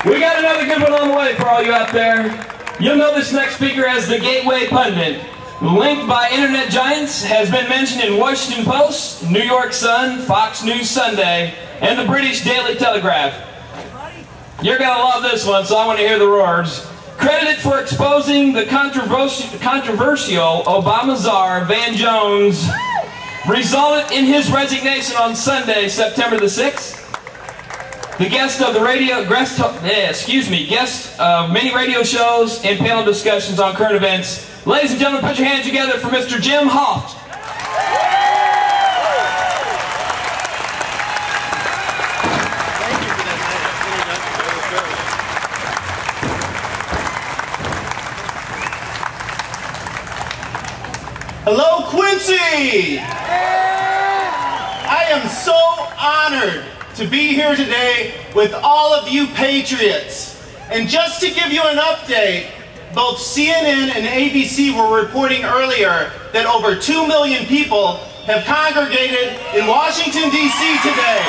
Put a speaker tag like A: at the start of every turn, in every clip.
A: We got another good one on the way for all you out there. You'll know this next speaker as the Gateway Pundit. Linked by internet giants, has been mentioned in Washington Post, New York Sun, Fox News Sunday, and the British Daily Telegraph. You're going to love this one, so I want to hear the roars. Credited for exposing the controversial Obama czar, Van Jones, resulted in his resignation on Sunday, September the 6th. The guest of many radio shows and panel discussions on current events. Ladies and gentlemen, put your hands together for Mr. Jim Hoft.
B: Hello, Quincy! I am so honored to be here today with all of you patriots. And just to give you an update, both CNN and ABC were reporting earlier that over 2 million people have congregated in Washington, D.C. today.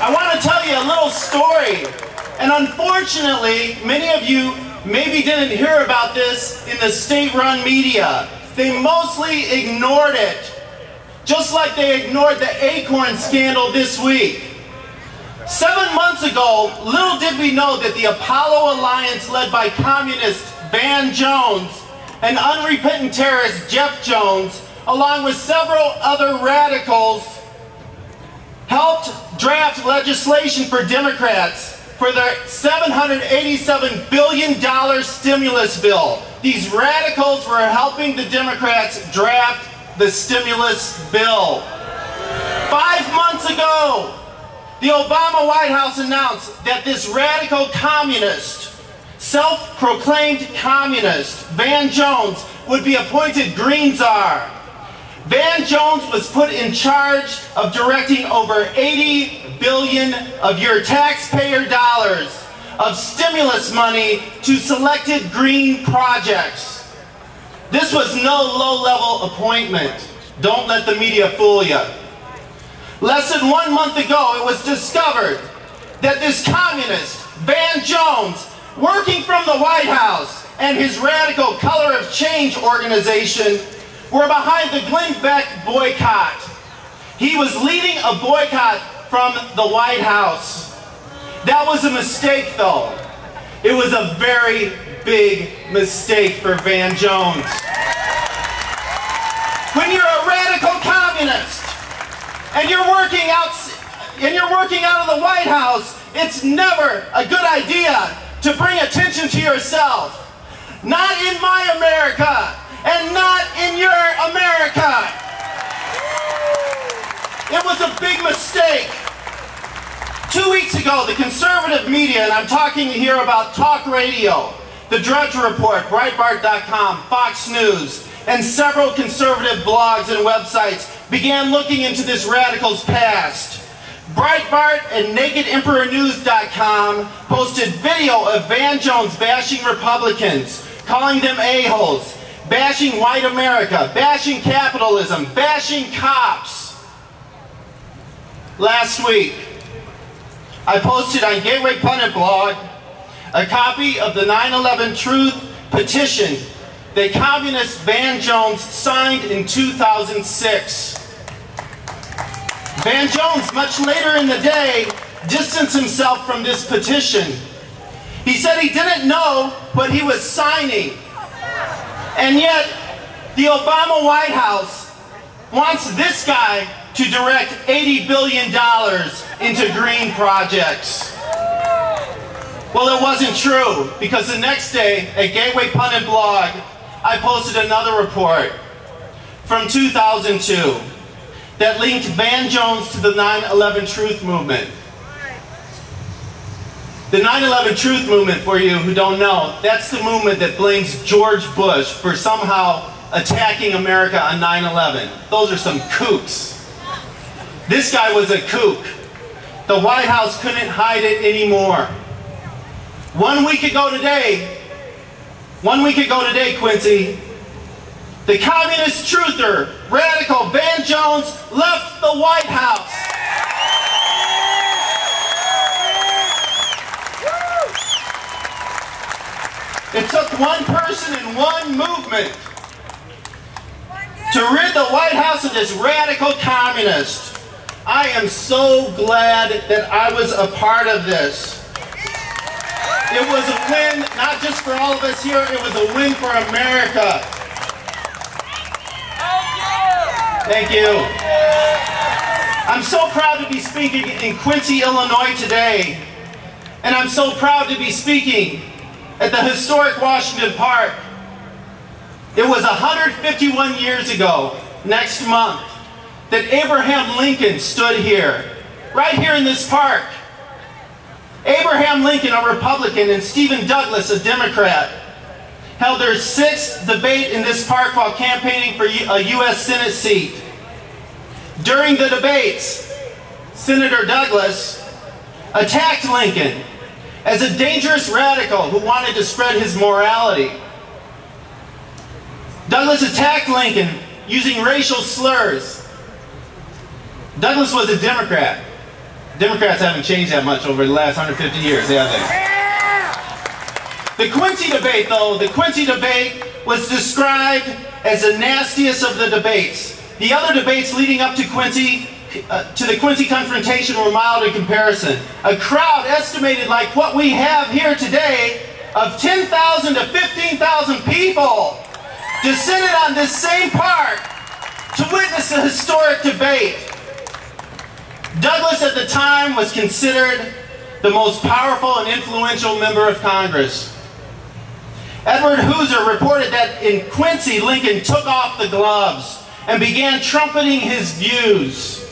B: I want to tell you a little story. And unfortunately, many of you maybe didn't hear about this in the state-run media. They mostly ignored it, just like they ignored the Acorn scandal this week. 7 months ago, little did we know that the Apollo Alliance, led by communist Van Jones and unrepentant terrorist Jeff Jones, along with several other radicals, helped draft legislation for Democrats for their $787 billion stimulus bill. These radicals were helping the Democrats draft the stimulus bill. 5 months ago, the Obama White House announced that this radical communist, self-proclaimed communist, Van Jones, would be appointed Green Czar. Van Jones was put in charge of directing over $80 billion of your taxpayer dollars of stimulus money to selected green projects. This was no low-level appointment. Don't let the media fool you. Less than 1 month ago, it was discovered that this communist, Van Jones, working from the White House and his radical Color of Change organization, were behind the Glenn Beck boycott. He was leading a boycott from the White House. That was a mistake, though. It was a very big mistake for Van Jones. When you're a radical communist and you're working out of the White House, it's never a good idea to bring attention to yourself. Not in my America, and not in your America. It was a big mistake. 2 weeks ago, the conservative media, and I'm talking here about talk radio, the Drudge Report, Breitbart.com, Fox News, and several conservative blogs and websites began looking into this radical's past. Breitbart and NakedEmperorNews.com posted video of Van Jones bashing Republicans, calling them a-holes, bashing white America, bashing capitalism, bashing cops. Last week, I posted on GatewayPundit blog a copy of the 9/11 Truth petition that communist Van Jones signed in 2006. Van Jones, much later in the day, distanced himself from this petition. He said he didn't know what he was signing. And yet, the Obama White House wants this guy to direct $80 billion into green projects. Well, it wasn't true, because the next day at Gateway Pundit blog, I posted another report from 2002 that linked Van Jones to the 9/11 Truth Movement. The 9/11 Truth Movement, for you who don't know, that's the movement that blames George Bush for somehow attacking America on 9/11. Those are some kooks. This guy was a kook. The White House couldn't hide it anymore. 1 week ago today, Quincy, the communist truther, radical Van Jones left the White House. It took one person and one movement to rid the White House of this radical communist. I am so glad that I was a part of this. It was a win, not just for all of us here, it was a win for America. Thank you. I'm so proud to be speaking in Quincy, Illinois today. And I'm so proud to be speaking at the historic Washington Park. It was 151 years ago, next month, that Abraham Lincoln stood here, right here in this park. Abraham Lincoln, a Republican, and Stephen Douglas, a Democrat, held their 6th debate in this park while campaigning for a U.S. Senate seat. During the debates, Senator Douglas attacked Lincoln as a dangerous radical who wanted to spread his morality. Douglas attacked Lincoln using racial slurs. Douglas was a Democrat. Democrats haven't changed that much over the last 150 years, have they? The Quincy debate, though, the Quincy debate was described as the nastiest of the debates. The other debates leading up to the Quincy confrontation were mild in comparison. A crowd estimated like what we have here today of 10,000 to 15,000 people descended on this same park to witness the historic debate. Douglas at the time was considered the most powerful and influential member of Congress. Edward Hooser reported that in Quincy, Lincoln took off the gloves and began trumpeting his views.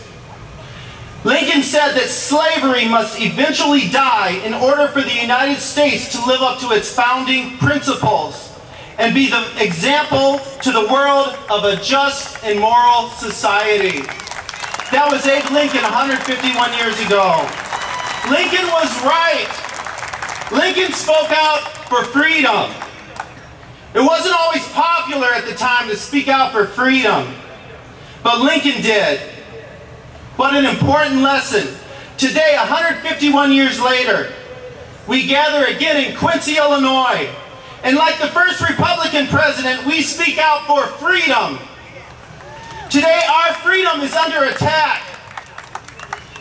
B: Lincoln said that slavery must eventually die in order for the United States to live up to its founding principles and be the example to the world of a just and moral society. That was Abe Lincoln 151 years ago. Lincoln was right. Lincoln spoke out for freedom. It wasn't always popular at the time to speak out for freedom, but Lincoln did. What an important lesson. Today, 151 years later, we gather again in Quincy, Illinois. And like the first Republican president, we speak out for freedom. Today, our freedom is under attack.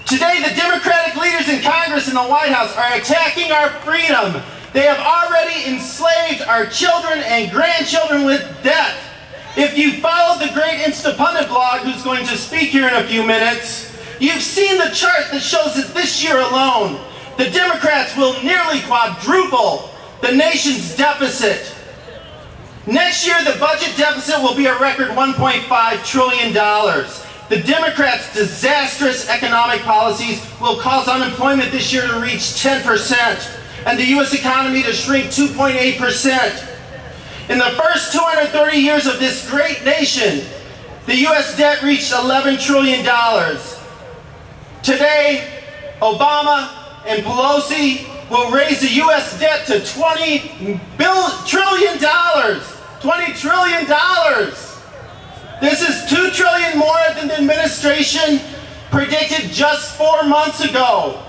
B: Today, the Democratic leaders in Congress and the White House are attacking our freedom. They have already enslaved our children and grandchildren with debt. If you followed the great GatewayPundit blog, who's going to speak here in a few minutes, you've seen the chart that shows that this year alone, the Democrats will nearly quadruple the nation's deficit. Next year, the budget deficit will be a record $1.5 trillion. The Democrats' disastrous economic policies will cause unemployment this year to reach 10%, and the U.S. economy to shrink 2.8%. In the first 230 years of this great nation, the U.S. debt reached $11 trillion. Today, Obama and Pelosi will raise the U.S. debt to $20 trillion. $20 trillion. This is $2 trillion more than the administration predicted just 4 months ago.